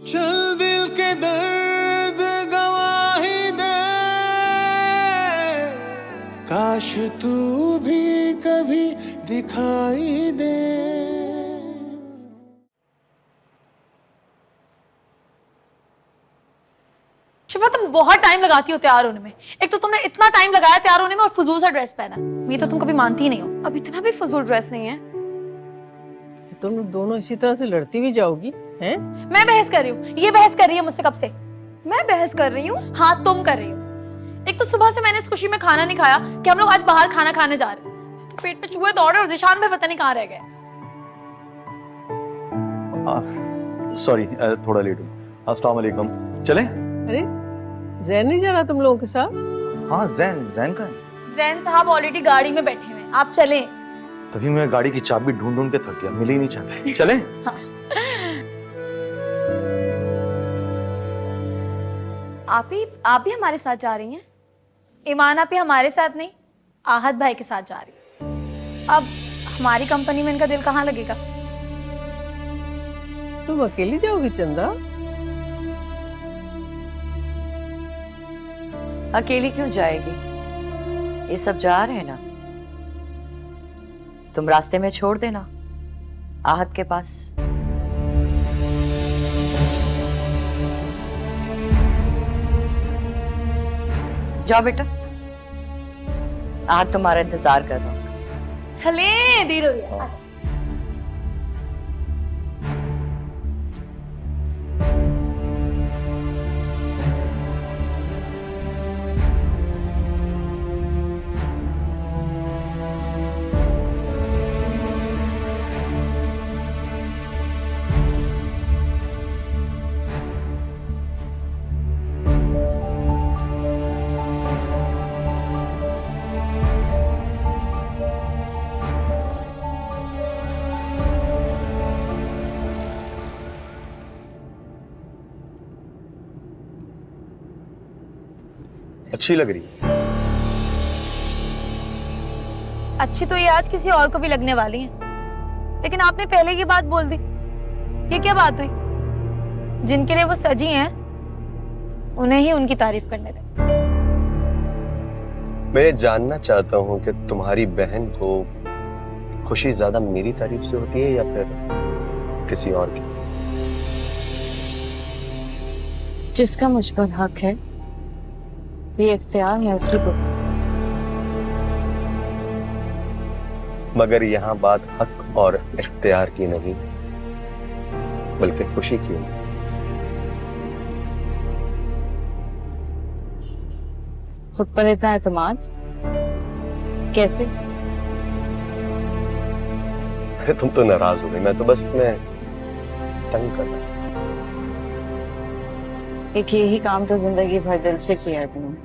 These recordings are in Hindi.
चल दिल के दर्द गवाही दे, काश तू भी कभी दिखाई दे। शिफा, तुम बहुत टाइम लगाती हो तैयार होने में। एक तो तुमने इतना टाइम लगाया तैयार होने में और फजूल सा ड्रेस पहना। ये तो तुम कभी मानती ही नहीं हो। अब इतना भी फजूल ड्रेस नहीं है। तुम दोनों इसी तरह से लड़ती भी जाओगी हैं? मैं बहस कर रही हूँ, ये बहस कर रही है मुझसे कब से। मैं बहस कर रही हूँ? हाँ, तुम कर रही हो। एक तो सुबह से मैंने इस खुशी में खाना नहीं खाया कि हम लोग आज बाहर खाना खाने जा रहे हैं, तो पेट में चूहे दौड़े और जिशान भी पता नहीं कहाँ रह गए। सॉरी, थोड़ा लेट हूँ। अस्सलाम वालेकुम। चलें? अरे जैन नहीं जा रहा तुम लोगों के साथ? हाँ, जैन का है। जैन साहब ऑलरेडी गाड़ी में बैठे हुए हैं, आप चलें। तभी मैं गाड़ी की चाबी ढूंढ ढूंढ के थक गया, मिली नहीं चाबी। चलें? हाँ। आप भी हमारे साथ जा रही हैं? ईमान आप ही हमारे साथ नहीं, आहत भाई के साथ जा रही है। अब हमारी कंपनी में इनका दिल कहाँ लगेगा। तुम अकेली जाओगी चंदा? अकेली क्यों जाएगी? ये सब जा रहे हैं ना, तुम रास्ते में छोड़ देना आहत के पास। जाओ बेटा, आहत तुम्हारा इंतजार कर रहा हूँ। चले, देर हो रही है। अच्छी लग रही है। अच्छी तो ये आज किसी और को भी लगने वाली है, लेकिन आपने पहले ये बात बोल दी। ये क्या बात हुई? जिनके लिए वो सजी हैं उन्हें ही उनकी तारीफ करने लगे। मैं जानना चाहता हूँ कि तुम्हारी बहन को खुशी ज्यादा मेरी तारीफ से होती है या फिर किसी और की? जिसका मुझ पर हक है, ये इख्तियार है उसी को। मगर यहाँ बात हक और इख्तियार की नहीं बल्कि खुशी की है। खुद पर इतना एतमाद कैसे? अरे तुम तो नाराज हो गई, मैं तो बस तुम्हें तंग कर रहा हूं। एक यही काम तो जिंदगी भर दिल से किया है तुमने।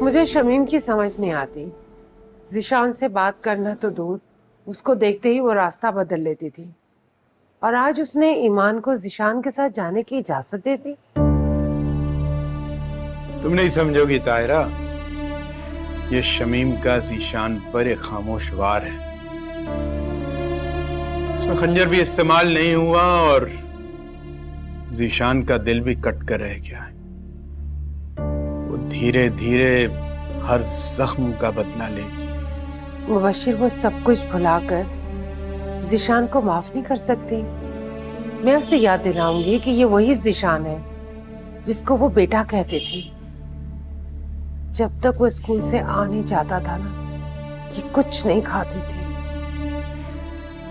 मुझे शमीम की समझ नहीं आती। ज़िशान से बात करना तो दूर, उसको देखते ही वो रास्ता बदल लेती थी, और आज उसने ईमान को ज़िशान के साथ जाने की इजाजत दे दी। तुम नहीं समझोगी ताहिरा, ये शमीम का ज़ीशान पर एक खामोश वार है। इसमें खंजर भी इस्तेमाल नहीं हुआ और ज़ीशान का दिल भी कट कर रह गया है। वो धीरे धीरे हर जख्म का बदला लेगी। मुबशिर वो सब कुछ भुलाकर ज़िशान को माफ नहीं कर सकती। मैं उसे याद दिलाऊंगी कि ये वही ज़िशान है जिसको वो बेटा कहती थी। जब तक वो स्कूल से आ नहीं जाता था ना, ये कुछ नहीं खाती थी।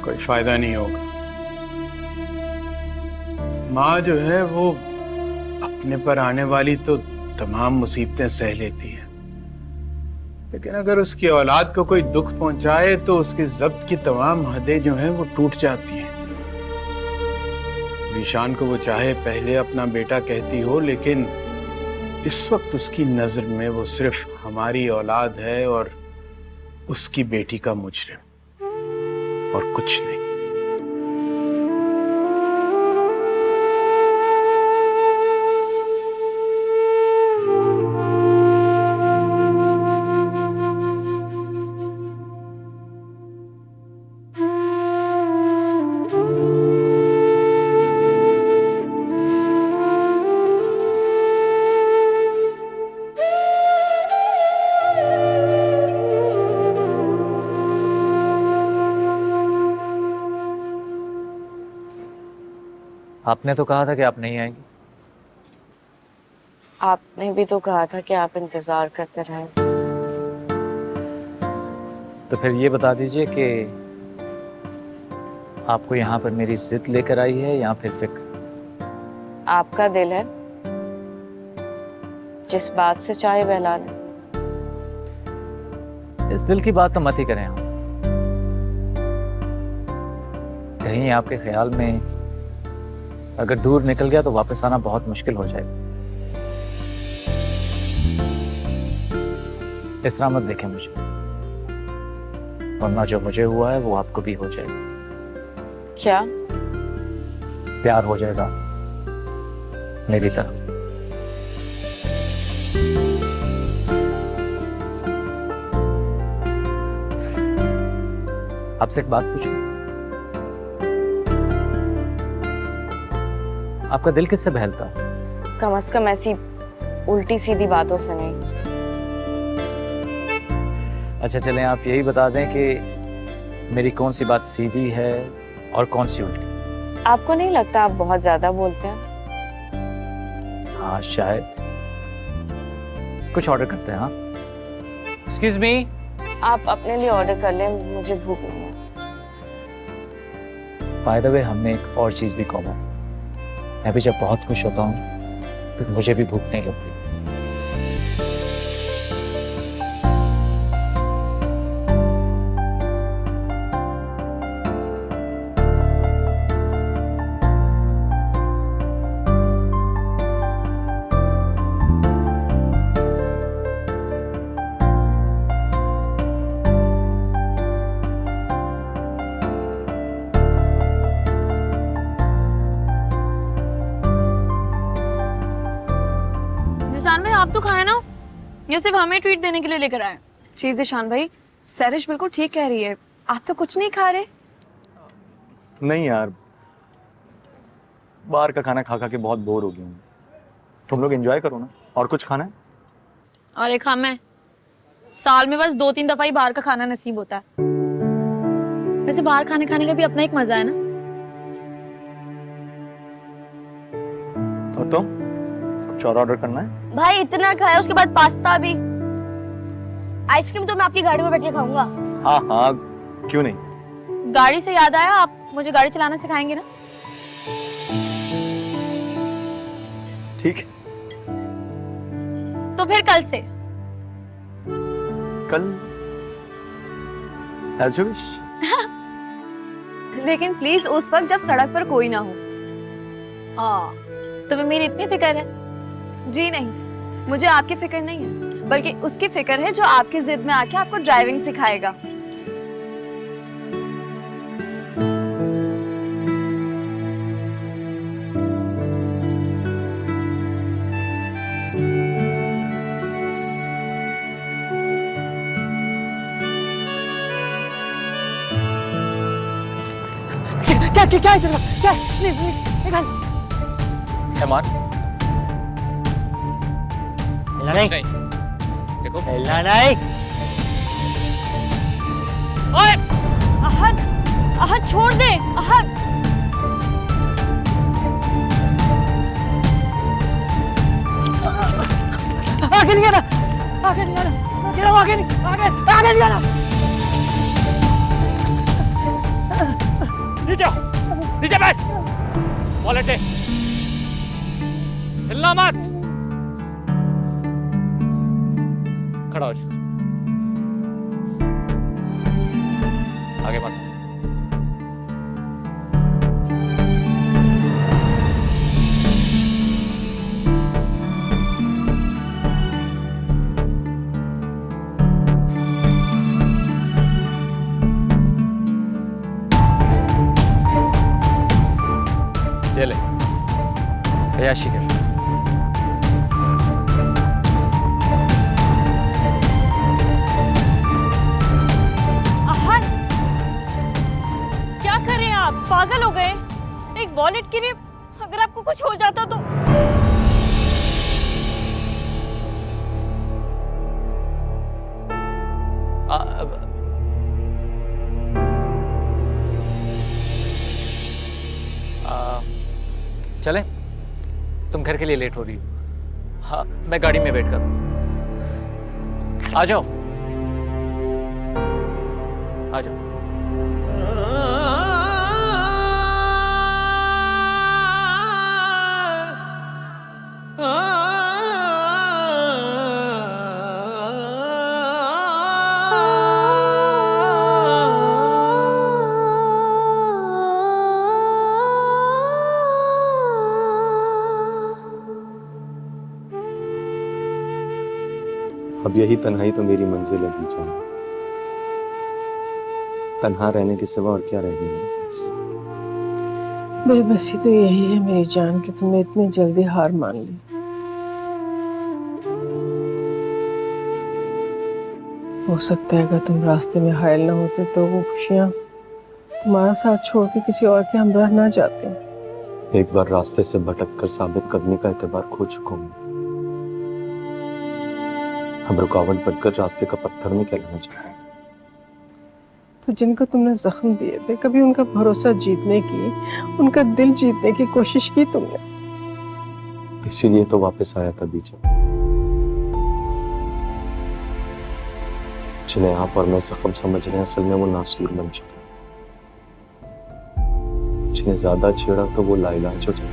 कोई फायदा नहीं होगा। माँ जो है वो अपने पर आने वाली तो तमाम मुसीबतें सह लेती है, लेकिन अगर उसकी औलाद को कोई दुख पहुंचाए तो उसके ज़ब्त की तमाम हदें जो हैं वो टूट जाती हैं। ज़ीशान को वो चाहे पहले अपना बेटा कहती हो, लेकिन इस वक्त उसकी नजर में वो सिर्फ हमारी औलाद है और उसकी बेटी का मुजरिम, और कुछ नहीं। आपने तो कहा था कि आप नहीं आएंगी। आपने भी तो कहा था कि आप इंतजार करते रहें। तो फिर ये बता दीजिए कि आपको यहाँ पर मेरी जिद लेकर आई है या फिर फिक्र? आपका दिल है, जिस बात से चाहे बहला लें। इस दिल की बात तो मत ही करें हम। कहीं आपके ख्याल में अगर दूर निकल गया तो वापस आना बहुत मुश्किल हो जाएगा। इस तरह मत देखें मुझे, वरना जो मुझे हुआ है वो आपको भी हो जाएगा। क्या? प्यार हो जाएगा मेरी तरफ। आपसे एक बात पूछूं? आपका दिल किससे बहलता है? कम से कम ऐसी उल्टी सीधी बातों से नहीं। अच्छा चलें, आप यही बता दें कि मेरी कौन सी बात सीधी है और कौन सी उल्टी? आपको नहीं लगता आप बहुत ज्यादा बोलते हैं? हाँ शायद। कुछ ऑर्डर करते हैं। हाँ, एक्सक्यूज मी। आप अपने लिए ऑर्डर कर लें, मुझे भूख नहीं है। बाय द वे, हमें एक और चीज भी कॉमन है। मैं भी जब बहुत खुश होता हूँ तो मुझे भी भूख नहीं लगती। जिशान भाई, आप तो खाए ना, ये सिर्फ हमें ट्वीट देने के लिए लेकर आए। जी जिशान भाई, सैरिश बिल्कुल ठीक कह रही है, आप तो कुछ नहीं खा रहे। नहीं यार, बाहर का खाना खा खा के बहुत बोर हो गई हूँ। तुम लोग एंजॉय करो ना। और कुछ खाना है? और एक हमें साल में बस 2-3 दफा ही बाहर का खाना नसीब होता है। वैसे बाहर खाने का भी अपना एक मजा है ना। तो कुछ और ऑर्डर करना है? भाई इतना खाया, उसके बाद पास्ता भी। आइसक्रीम तो मैं आपकी गाड़ी में बैठ के खाऊंगा। हाँ हाँ, क्यों नहीं। गाड़ी से याद आया, आप मुझे गाड़ी चलाना सिखाएंगे ना? ठीक है। तो फिर कल से। कल एज यू विश। लेकिन प्लीज उस वक्त जब सड़क पर कोई ना हो। तुम्हें मेरी इतनी फिक्र है? जी नहीं, मुझे आपकी फिक्र नहीं है, बल्कि उसकी फिक्र है जो आपकी जिद में आके आपको ड्राइविंग सिखाएगा। क्या इधर क्या? निकाल। ऐमान, नहीं देखो। नहीं। ओए अहद, अहद छोड़ दे। अहद, आगे नहीं आना, आगे नहीं आना, आगे नहीं, आगे नहीं आना। नीचे नीचे बैठ, वॉलेट दे, हिलना मत, खड़ा हो जा, आगे मत। ये ले, अय्याशी कर। अहद, क्या कर रहे हैं आप? पागल हो गए? एक वॉलेट के लिए अगर आपको कुछ हो जाता तो? चले? तुम घर के लिए लेट हो रही हो। हाँ, मैं गाड़ी में वेट करूँ। आ जाओ, आ जाओ। अब यही तन्हाई तो मेरी मंजिल है बीचा। तन्हा रहने के सिवा और क्या रह गया मेरे पास? बेबसी तो यही है मेरी जान कि तुमने इतनी जल्दी हार मान ली। हो सकता है अगर तुम रास्ते में घायल ना होते तो वो खुशियां तुम्हारा साथ छोड़ के किसी और के हमरा ना जाते। एक बार रास्ते से भटक कर साबित करने का एतबार खो चुका हूं। अब रुकावट बनकर रास्ते का पत्थर नहीं कहलाना चाहता। तो जिनको तुमने जख्म दिए थे, कभी उनका भरोसा जीतने की, उनका दिल जीतने की कोशिश की तुमने? इसीलिए तो वापस आया था बीचा। जिन्हें आप और मैं जख्म समझ रहे हैं, असल में वो नासूर बन चुके। जिन्हें ज्यादा छेड़ा तो वो लाइलाज हो जाए।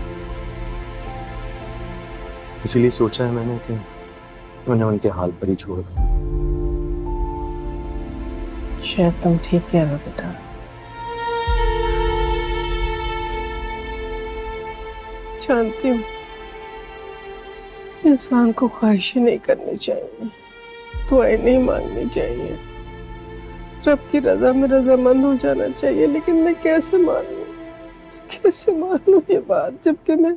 इसीलिए सोचा है मैंने कि उन्हें उनके हाल पर ही छोड़ दूं। शायद तुम ठीक कह रहे हो बेटा। जानती हूँ इंसान को ख्वाहिशें नहीं करनी चाहिए, दुआएं नहीं मांगनी चाहिए, रब की रजा में रजामंद हो जाना चाहिए। लेकिन मैं कैसे मानूं ये बात, जबकि मैं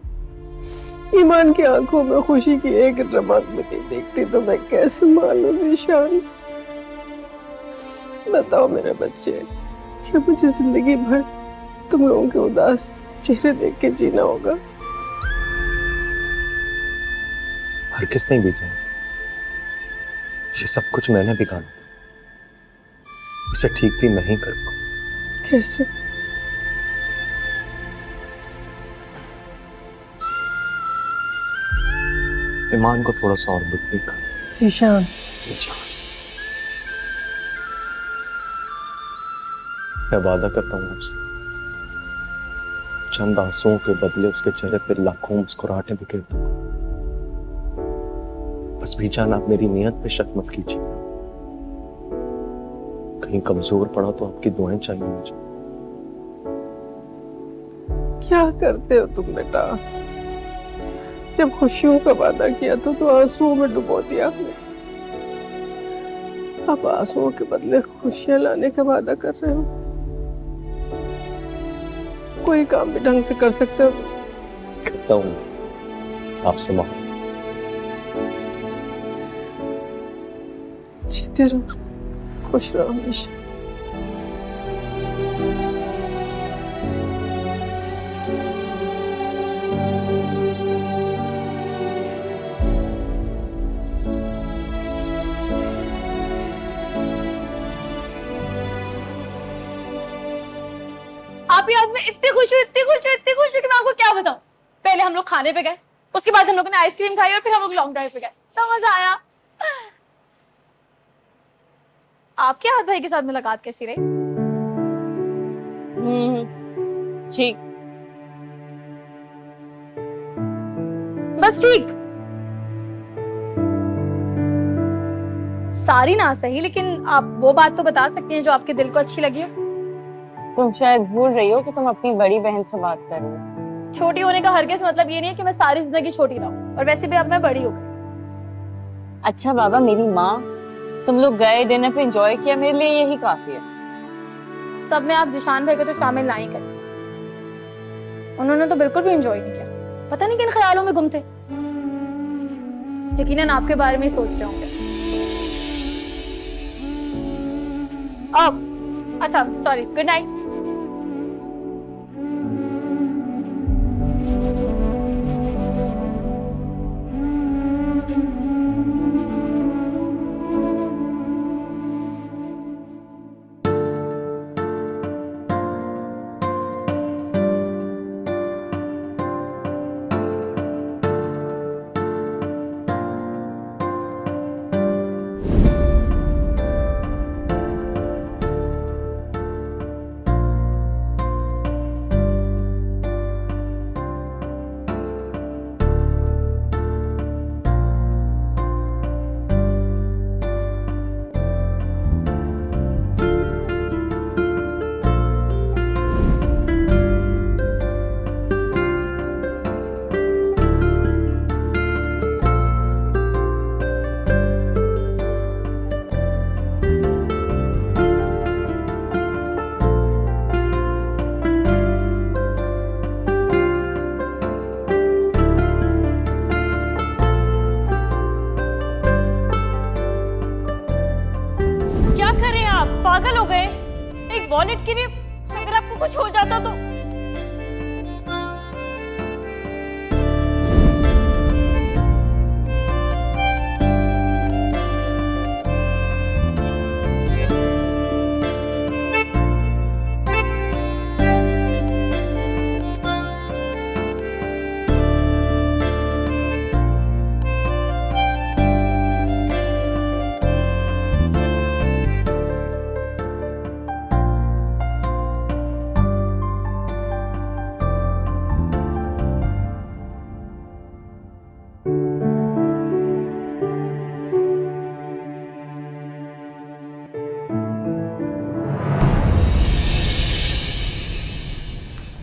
ईमान की आंखों में खुशी की एक रमक भी नहीं देखती। तो मैं कैसे मानूं ज़ीशान? बताओ मेरे बच्चे, क्या मुझे जिंदगी भर तुम लोगों के उदास चेहरे देख के जीना होगा? हरगिज़ नहीं बीजा। ये सब कुछ मैंने बिगाड़ा था। इसे ठीक भी नहीं कर पाऊं। कैसे? ईमान को थोड़ा सा और दुख देगा। ज़ीशान, मैं वादा करता हूँ आपसे, चंद आंसुओं के बदले उसके चेहरे पर लाखों मुस्कुराहटें बिखेर दूंगा। बस बीजान, आप मेरी नियत पे शक मत कीजिए। कहीं कमजोर पड़ा तो आपकी दुआएं चाहिए मुझे। क्या करते हो तुम बेटा? जब खुशियों का वादा किया था तो आंसुओं में डुबो दिया हमने। अब आंसुओं के बदले खुशियां लाने का वादा कर रहे हो। कोई काम भी ढंग से कर सकते हो? करता हूँ आपसे मोहब्बत। जीते रहो, खुश रहो हमेशा। आप ही आज मैं इतनी खुश हूँ कि मैं आपको क्या बताऊं। पहले हम लोग खाने पे गए, उसके बाद हम लोगों ने आइसक्रीम खाई और फिर हम लोग लॉन्ग ड्राइव पे गए। तो मजा आया। आपके हाथ भाई के साथ मुलाकात कैसी रही? ठीक। बस ठीक? सारी ना सही, लेकिन आप वो बात तो बता सकती हैं जो आपके दिल को अच्छी लगी हो। तुम शायद भूल रही हो कि तुम अपनी बड़ी बहन से बात कर रही हो। छोटी होने का हरगिज़ मतलब ये नहीं है कि मैं सारी जिंदगी छोटी रहूं, और वैसे भी अब मैं बड़ी हो गई। अच्छा बाबा, मेरी माँ, तुम लोग गए, डिनर पे एंजॉय किया, मेरे लिए यही काफी है। सब में आप जिशान भाई को तो शामिल ना ही करें। उन्होंने तो बिल्कुल भी एंजॉय नहीं किया। पता नहीं किन ख्यालों में गुम थे। यकीनन आपके बारे में ही सोच रहे होंगे। अब अच्छा, sorry, good night.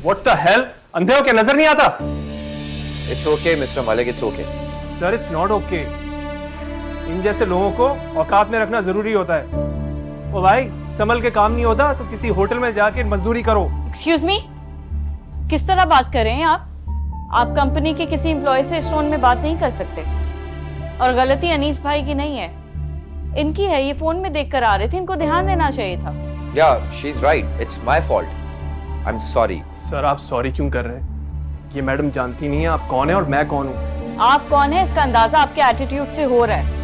What the hell, अंधे हो क्या, नजर नहीं आता? It's okay mister Malik, it's okay. Sir it's not okay. इन जैसे लोगों को औकात में रखना जरूरी होता है। ओ भाई, संभल के काम नहीं होता तो किसी होटल में जाके मजदूरी करो। एक्सक्यूज मी, किस तरह बात कर रहे हैं आप? आप कंपनी के किसी एम्प्लॉय से इस टोन में बात नहीं कर सकते। और गलती अनीस भाई की नहीं है, इनकी है। ये फोन में देखकर आ रहे थे, इनको ध्यान देना चाहिए था। Yeah, she's right. It's my fault. I'm sorry. Sir आप सॉरी क्यों कर रहे हैं? ये मैडम जानती नहीं है आप कौन है और मैं कौन हूँ। आप कौन है इसका अंदाजा आपके एटीट्यूड से हो रहा है।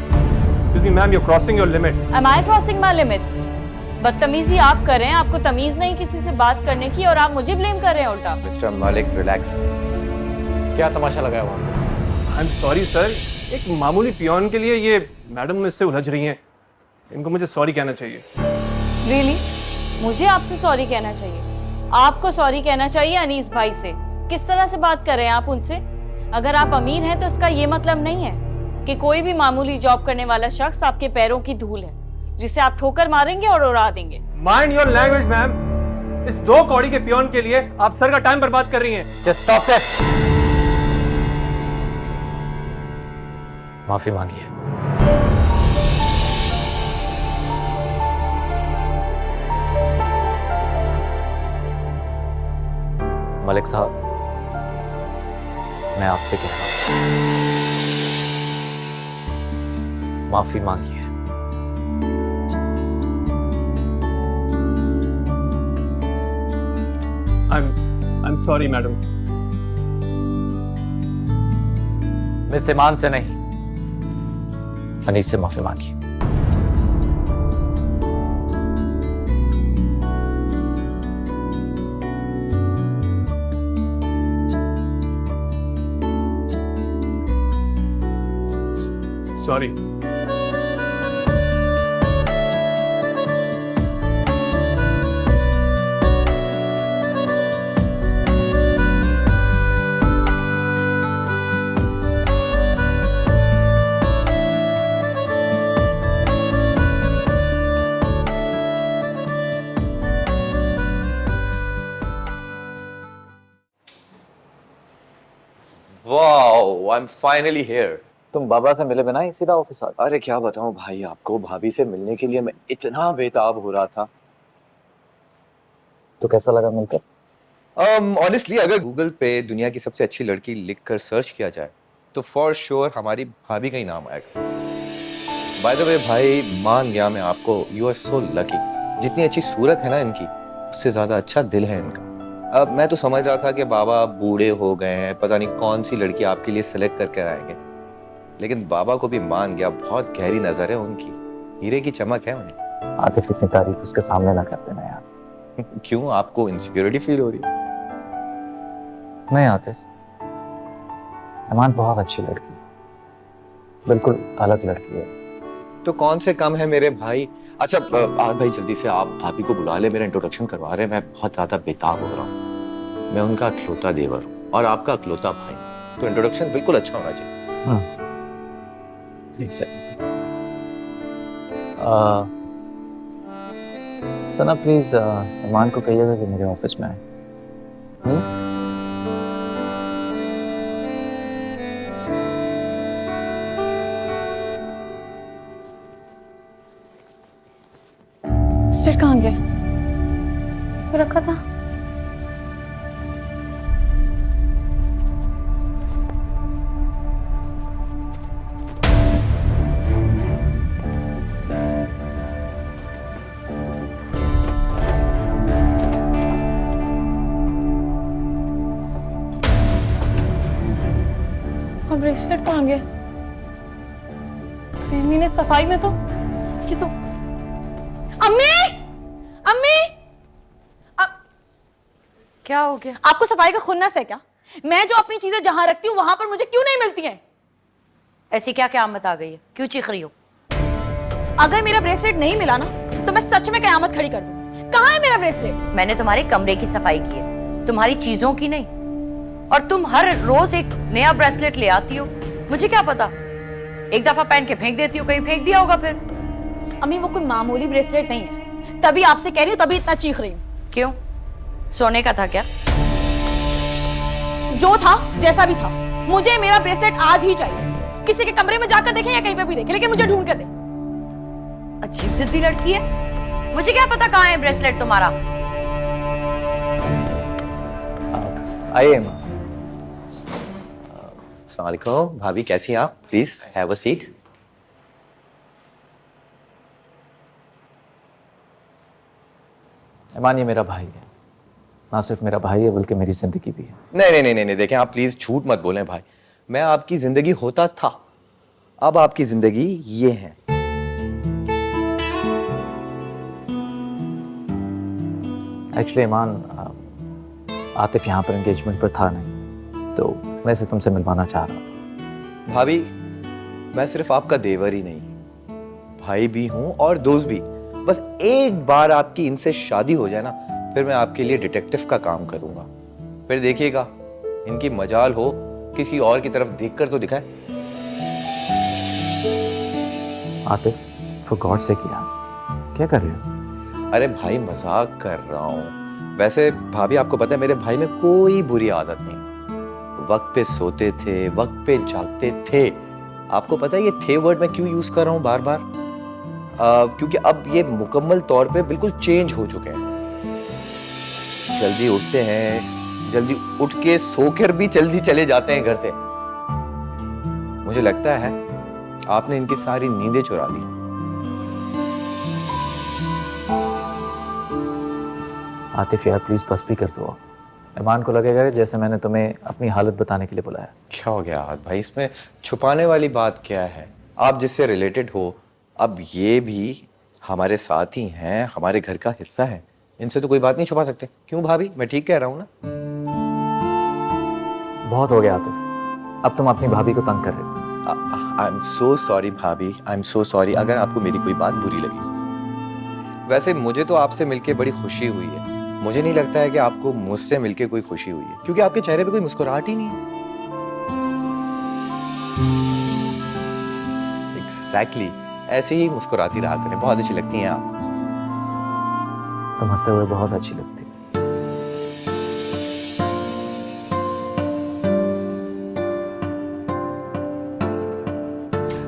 Excuse me, ma'am, you're crossing your limit. Am I crossing my limits? बदतमीजी आप कर रहे हैं, आपको तमीज नहीं किसी से बात करने की, और आप मुझे ब्लेम कर रहे हैं उल्टा। Mr. Malik, relax. क्या तमाशा लगाया वहाँ पे? I'm sorry सर, एक मामूली पियोन के लिए ये मैडम मुझसे उलझ रही हैं। इनको मुझे सॉरी कहना चाहिए। Really? मुझे आपसे सॉरी कहना चाहिए? आपको सॉरी कहना चाहिए अनीस भाई से। किस तरह से बात कर रहे हैं आप उनसे? अगर आप अमीर हैं तो इसका ये मतलब नहीं है कि कोई भी मामूली जॉब करने वाला शख्स आपके पैरों की धूल है जिसे आप ठोकर मारेंगे और उड़ा देंगे। Mind your language, ma'am. इस 2 कौड़ी के पियोन के लिए आप सर का टाइम बर्बाद कर रही हैं। Just stop this. माफी मांगिए। मलिक साहब, मैं आपसे कह रहा हूं, माफी मांगिए। I'm sorry, madam. मिस ईमान से नहीं, अनीस से माफी मांगिए। Sorry. Wow, I'm finally here. तुम बाबा से मिले बिना ही सीधा ऑफिस आ गए। अरे क्या बताऊं भाई आपको, भाभी से मिलने के लिए मैं इतना बेताब हो रहा था। तो कैसा लगा मिलकर? ऑनेस्टली अगर गूगल पे दुनिया की सबसे अच्छी लड़की लिखकर सर्च किया जाए तो फॉर श्योर हमारी भाभी का ही नाम आएगा। बाय द वे भाई, मान गया मैं आपको, यू आर सो लकी। जितनी अच्छी सूरत है ना इनकी, उससे ज्यादा अच्छा दिल है इनका। अब मैं तो समझ रहा था कि बाबा बूढ़े हो गए हैं, पता नहीं कौन सी लड़की आपके लिए सिलेक्ट करके आएंगे, लेकिन बाबा को भी मान गया, बहुत गहरी नजर है उनकी, हीरे की चमक है उन्हें। आतिफ, इतनी तारीफ उसके सामने ना कर देना यार। क्यों, आपको इनसिक्योरिटी फील हो रही है? नहीं आतिफ, ईमान बहुत अच्छी लड़की, बिल्कुल अलग लड़की है। तो कौन से कम है मेरे भाई। अच्छा आज भाई जल्दी से आप भाभी को बुला ले, मेरा इंट्रोडक्शन करवा रहे हैं, मैं बहुत ज्यादा बेताब हो रहा हूँ। मैं उनका अकलौता देवर हूँ और आपका अकलौता भाई, तो इंट्रोडक्शन बिल्कुल अच्छा होना चाहिए। ठीक से। सना प्लीज ईमान को कहिएगा कि मेरे ऑफिस में आए। स्टेट कहाँ गया? तो रखा था। और ब्रेसलेट कहाँ गया? एमी ने सफाई में तो ये तो अम्मी अम्मी क्या हो गया? आपको सफाई का खुन्नस है क्या? मैं जो अपनी चीजें जहां रखती हूँ वहां पर मुझे क्यों नहीं मिलती हैं? ऐसी क्या क़यामत आ गई है? क्यों चीख रही हो? अगर मेरा ब्रेसलेट नहीं मिला ना तो मैं सच में कयामत खड़ी कर दूंगी। कहाँ है मेरा ब्रेसलेट? मैंने तुम्हारे कमरे की सफाई की है, तुम्हारी चीजों की नहीं। और तुम हर रोज एक नया ब्रेसलेट ले आती हो, मुझे क्या पता, एक दफा पहन के फेंक देती हो, कहीं फेंक दिया होगा फिर। अम्मी वो कोई मामूली ब्रेसलेट नहीं है, तभी आपसे कह रही हूँ, तभी इतना चीख रही हूँ। क्यों, सोने का था क्या? जो था जैसा भी था, मुझे मेरा ब्रेसलेट आज ही चाहिए। किसी के कमरे में जाकर देखें या कहीं पे भी देखें, लेकिन मुझे ढूंढ कर दे। अजीब जिद्दी लड़की है, मुझे क्या पता कहाँ है ब्रेसलेट तुम्हारा। आइए। अस्सलाम वालेकुम भाभी, कैसी हैं आप? Please have a seat. Iman, ये मेरा भाई है। ना सिर्फ मेरा भाई है बल्कि मेरी जिंदगी भी है। नहीं, देखें आप प्लीज झूठ मत बोलें भाई। मैं आपकी जिंदगी होता था, अब आपकी जिंदगी ये है। एक्चुअली ईमान, आतिफ यहाँ पर एंगेजमेंट पर था नहीं, तो मैं इसे तुमसे मिलवाना चाह रहा था। भाभी, मैं सिर्फ आपका देवर ही नहीं, भाई भी हूं और दोस्त भी। बस एक बार आपकी इनसे शादी हो जाए ना, फिर मैं आपके लिए डिटेक्टिव का काम करूंगा। फिर देखिएगा, इनकी मजाल हो किसी और की तरफ देखकर तो दिखाए। आतिफ, फॉर गॉड से क्या कर रहे हो? अरे भाई, मजाक कर रहा हूँ। वैसे भाभी, आपको पता है मेरे भाई में कोई बुरी आदत नहीं। वक्त पे सोते थे, वक्त पे जागते थे। आपको पता है ये थे वर्ड मैं क्यों यूज कर रहा हूँ बार बार? क्योंकि अब ये मुकम्मल तौर पे बिल्कुल चेंज हो चुके हैं। जल्दी उठते हैं, जल्दी उठ के सोकर भी जल्दी चले जाते हैं घर से। मुझे लगता है आपने इनकी सारी नींदें चुरा ली। आतिफ यार, प्लीज बस भी कर दो। ईमान को लगेगा कि जैसे मैंने तुम्हें अपनी हालत बताने के लिए बुलाया। क्या हो गया भाई, इसमें छुपाने वाली बात क्या है? आप जिससे रिलेटेड हो, अब ये भी हमारे साथ ही हैं, हमारे घर का हिस्सा है। इनसे तो कोई बात नहीं छुपा सकते। क्यों भाभी, मैं ठीक कह रहा हूं ना? बहुत हो गया आतिफ, अब तुम अपनी भाभी को तंग कर रहे हो। आई एम सो सॉरी भाभी, आई एम सो सॉरी अगर आपको मेरी कोई बात बुरी लगी। वैसे मुझे तो आपसे मिलके बड़ी खुशी हुई है। मुझे नहीं लगता है कि आपको मुझसे मिलके कोई खुशी हुई है, क्योंकि आपके चेहरे पे कोई मुस्कुराहट ही नहीं है। एग्जैक्टली, ऐसे ही मुस्कुराती रहा करें, बहुत अच्छी लगती हैं आप। तुम हंसते हुए बहुत अच्छी लगती।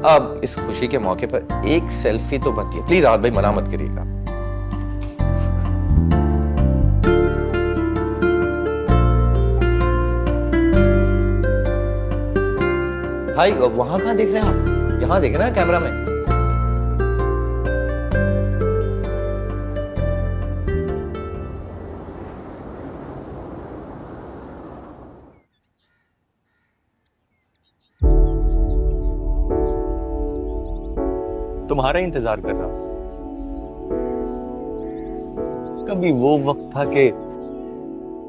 अब इस खुशी के मौके पर एक सेल्फी तो बनती है। प्लीज आद भाई, मना मत करिएगा। भाई, वहां कहां देख रहे हैं आप? यहां देख रहे हैं कैमरा में। तुम्हारा इंतजार कर रहा हूं। कभी वो वक्त था कि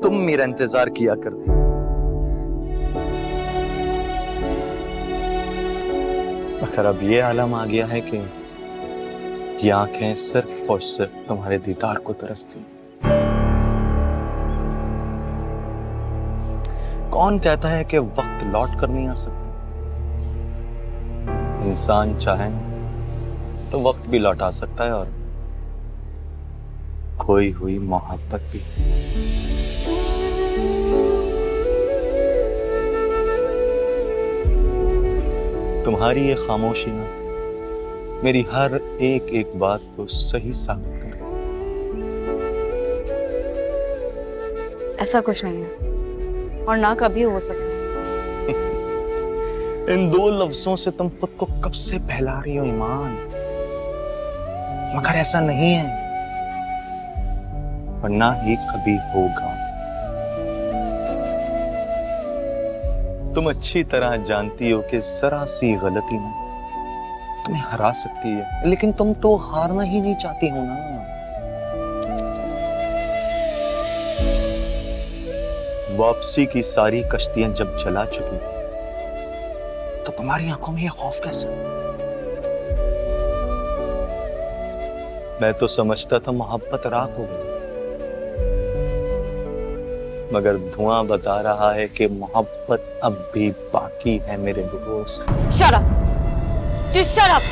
तुम मेरा इंतजार किया करती। मगर अब ये आलम आ गया है कि ये आंखें सिर्फ और सिर्फ तुम्हारे दीदार को तरसती। कौन कहता है कि वक्त लौट कर नहीं आ सकता? इंसान चाहे तो वक्त भी लौटा सकता है, और खोई हुई मोहब्बत भी। तुम्हारी ये खामोशी ना मेरी हर एक एक बात को सही साबित कर। ऐसा कुछ नहीं है और ना कभी हो सकता। इन दो लफ्जों से तुम खुद को कब से बहला रही हो ईमान, मगर ऐसा नहीं है और ना ही कभी होगा। तुम अच्छी तरह जानती हो कि जरा सी गलती में तुम्हें हरा सकती है, लेकिन तुम तो हारना ही नहीं चाहती हो ना। वापसी की सारी कश्तियां जब जला चुकी तो तुम्हारी आंखों में ये खौफ कैसे? मैं तो समझता था मोहब्बत राख हो गई, मगर धुआं बता रहा है कि मोहब्बत अब भी बाकी है मेरे दोस्त। Shut up! Just shut up!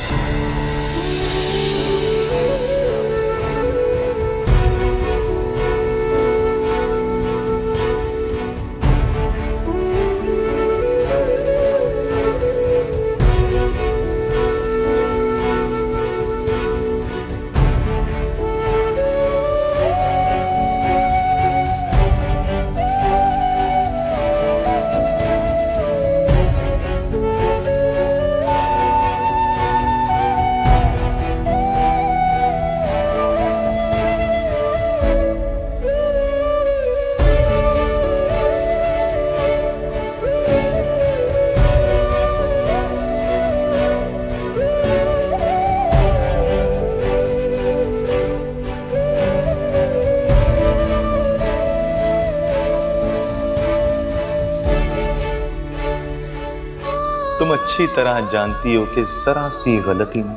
तुम अच्छी तरह जानती हो कि जरा सी गलती में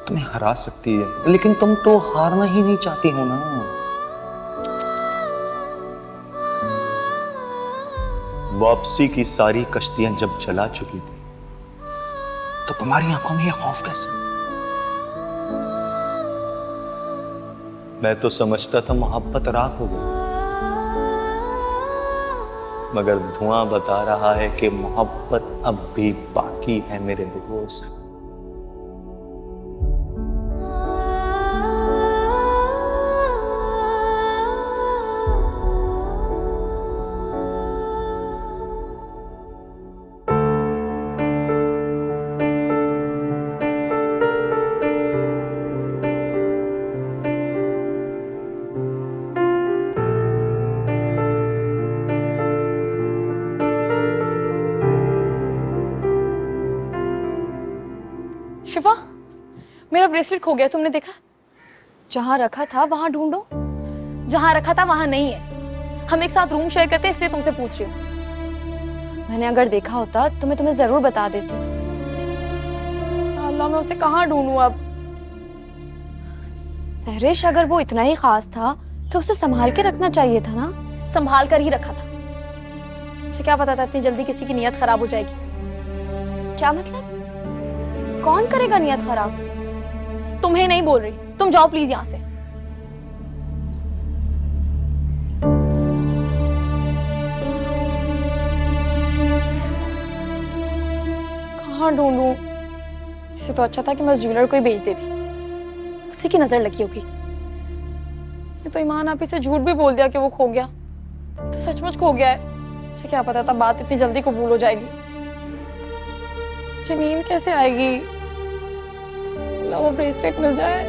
तुम्हें हरा सकती है, लेकिन तुम तो हारना ही नहीं चाहती हो ना। वापसी की सारी कश्तियां जब जला चुकी थी तो तुम्हारी आंखों में यह खौफ कैसे? मैं तो समझता था मोहब्बत राख हो गई, मगर धुआं बता रहा है कि मोहब्बत अब भी बाकी है मेरे दोस्त। शिफा, मेरा ब्रेसलेट खो गया, तुमने देखा? जहाँ रखा था वहाँ ढूंढो। जहाँ रखा था वहाँ नहीं है। हम एक साथ रूम शेयर करते हैं, इसलिए तुमसे पूछ रही हूँ। मैंने अगर देखा होता तो मैं तुम्हें जरूर बता देती। अल्लाह, मैं उसे कहाँ ढूंढूं अब? सहरिश, अगर वो इतना ही खास था तो उसे संभाल के रखना चाहिए था ना। संभाल कर ही रखा था। मुझे क्या पता था इतनी जल्दी किसी की नीयत खराब हो जाएगी। क्या मतलब? कौन करेगा नियत खराब? तुम्हें नहीं बोल रही, तुम जाओ प्लीज यहाँ से। कहाँ ढूंढूं? इससे तो अच्छा था कि मैं उस ज्वेलर को ही बेच देती, उसी की नजर लगी होगी। ये तो ईमान आप इसे झूठ भी बोल दिया कि वो खो गया। ये तो सचमुच खो गया है। मुझे क्या पता था बात इतनी जल्दी कबूल हो जाएगी। मुझे नींद कैसे आएगी? वो ब्रेसलेट मिल जाए।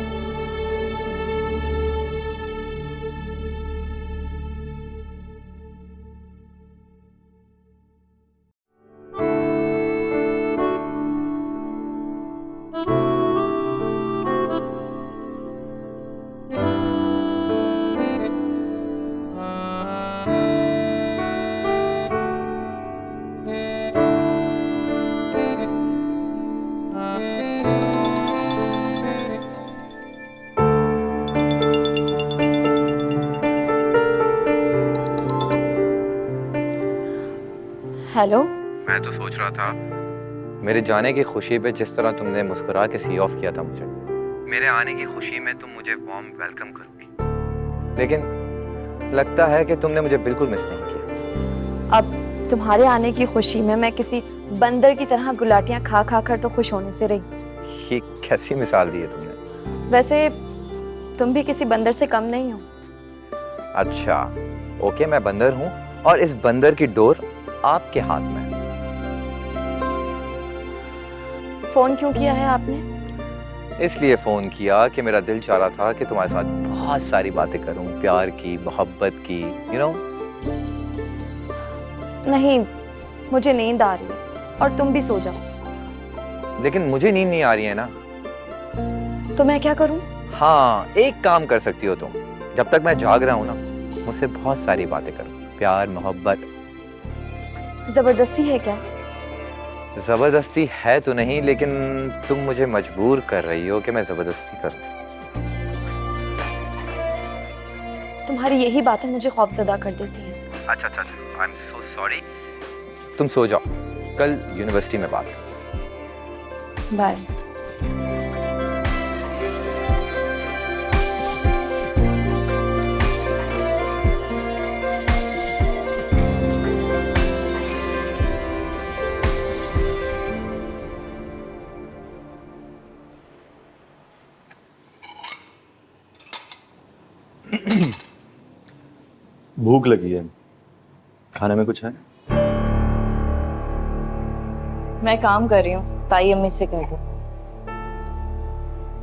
हेलो। मैं तो सोच रहा था मेरे जाने की खुशी पे जिस तरह तुमने मुस्कुरा के सी ऑफ किया था मुझे, मेरे आने की खुशी में तुम मुझे वार्म वेलकम करोगी, लेकिन लगता है कि तुमने मुझे बिल्कुल मिस नहीं किया। अब तुम्हारे आने की खुशी में मैं किसी बंदर की तरह गुलाटियां खा खा कर तो खुश होने से रही। ये कैसी मिसाल दी है तुमने? वैसे तुम भी किसी बंदर से कम नहीं हो। अच्छा, ओके, मैं बंदर हूँ और इस बंदर की डोर आपके हाथ में है। फोन क्यों किया है आपने? इसलिए फोन किया कि मेरा दिल चाह रहा था कि तुम्हारे साथ बहुत सारी बातें करूं, प्यार की, मोहब्बत की, यू नो। नहीं, मुझे नींद आ रही है और तुम भी सो जाओ। लेकिन मुझे नींद नहीं आ रही है ना। तो मैं क्या करूं? हाँ, एक काम कर सकती हो तुम। जब तक मैं जाग रहा हूं ना, मुझसे बहुत सारी बातें करो, प्यार, मोहब्बत। जबरदस्ती है क्या? जबरदस्ती है तो नहीं, लेकिन तुम मुझे मजबूर कर रही हो कि मैं जबरदस्ती करूं। तुम्हारी यही बातें मुझे खौफजदा कर देती हैं। अच्छा, आई एम सो सॉरी। तुम सो जाओ, कल यूनिवर्सिटी में बात। बाय। भूख लगी है, खाने में कुछ है? मैं काम कर रही हूँ, ताई अम्मी से कह दो।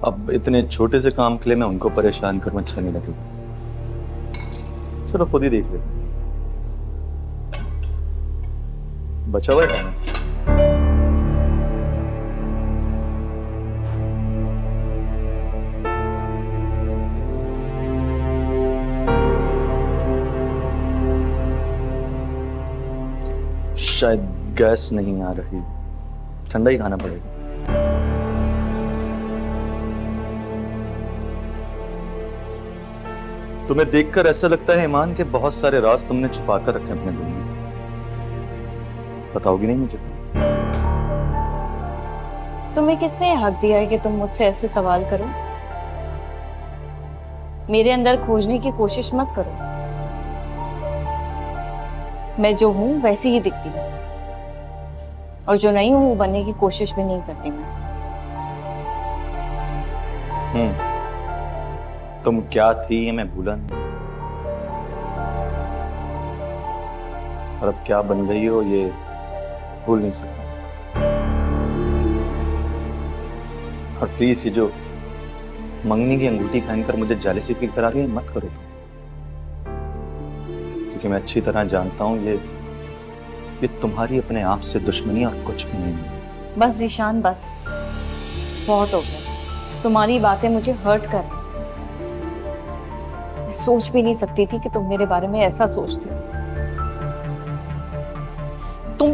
अब इतने छोटे से काम के लिए मैं उनको परेशान करूं, अच्छा नहीं लगेगा। चलो खुद ही देख लेते। बचा हुआ है खाना? शायद गैस नहीं आ रही। ठंडा ही खाना पड़ेगा। तुम्हें देखकर ऐसा लगता है ईमान के बहुत सारे राज तुमने छुपा कर रखे अपने दिल में। बताओगी नहीं मुझे? तुम्हें किसने ये हक दिया है कि तुम मुझसे ऐसे सवाल करो? मेरे अंदर खोजने की कोशिश मत करो। मैं जो हूं वैसी ही दिखती हूँ, और जो नहीं हूं वो बनने की कोशिश भी नहीं करती मैं। तुम क्या थी ये मैं भूला नहीं, और अब क्या बन गई हो ये भूल नहीं सकता। और प्लीज ये जो मंगनी की अंगूठी पहनकर मुझे जेलसी फील करा रही है मत करो तुम, क्योंकि मैं अच्छी तरह जानता हूं ये तुम्हारी अपने आप से दुश्मनी और कुछ भी नहीं है। बस ज़ीशान, बस बहुत हो गया। तुम्हारी बातें मुझे हर्ट कर रही। मैं सोच भी नहीं सकती थी कि तुम मेरे बारे में ऐसा सोचती हो। तुम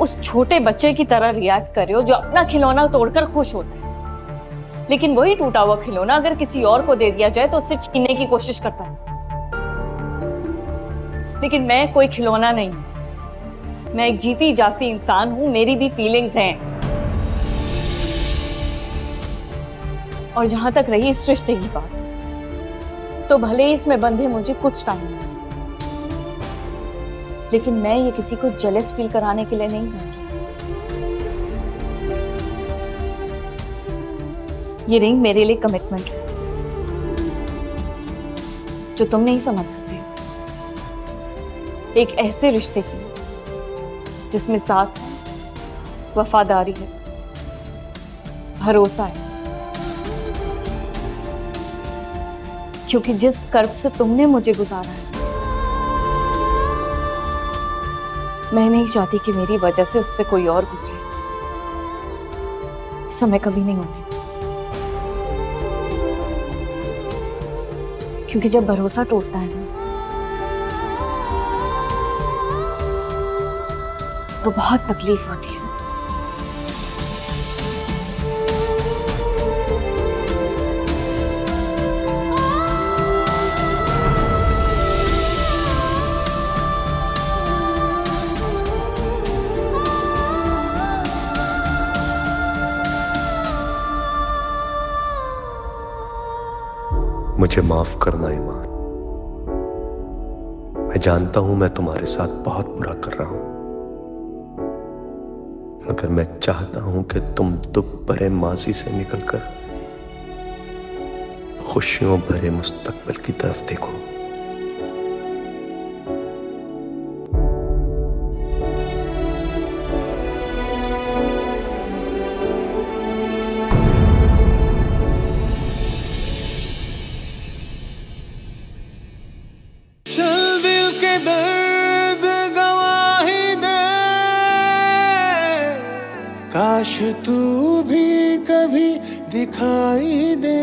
उस छोटे बच्चे की तरह रिएक्ट कर रहे हो जो अपना खिलौना तोड़कर खुश होता है, लेकिन वही टूटा हुआ खिलौना अगर किसी और को दे दिया जाए तो उससे छीनने की कोशिश करता है। लेकिन मैं कोई खिलौना नहीं हूं, मैं एक जीती जागती इंसान हूं, मेरी भी फीलिंग्स हैं। और जहां तक रही इस रिश्ते की बात, तो भले ही इसमें बंधे मुझे कुछ टाइम है, लेकिन मैं ये किसी को जेलस फील कराने के लिए नहीं कर रही। ये रिंग मेरे लिए कमिटमेंट है जो तुम नहीं समझ सकते। एक ऐसे रिश्ते की जिसमें साथ है, वफादारी है, भरोसा है। क्योंकि जिस कर्ब से तुमने मुझे गुजारा है, मैं नहीं चाहती कि मेरी वजह से उससे कोई और गुजरे। ऐसा मैं कभी नहीं होने, क्योंकि जब भरोसा टूटता है ना, तो बहुत तकलीफ होती है। मुझे माफ करना ईमान, मैं जानता हूं मैं तुम्हारे साथ बहुत बुरा कर रहा हूं, मगर मैं चाहता हूं कि तुम दुख भरे माजी से निकलकर खुशियों भरे मुस्तकबिल की तरफ देखो। चल दिल के दर्द गवाही दे, काश तू भी कभी दिखाई दे।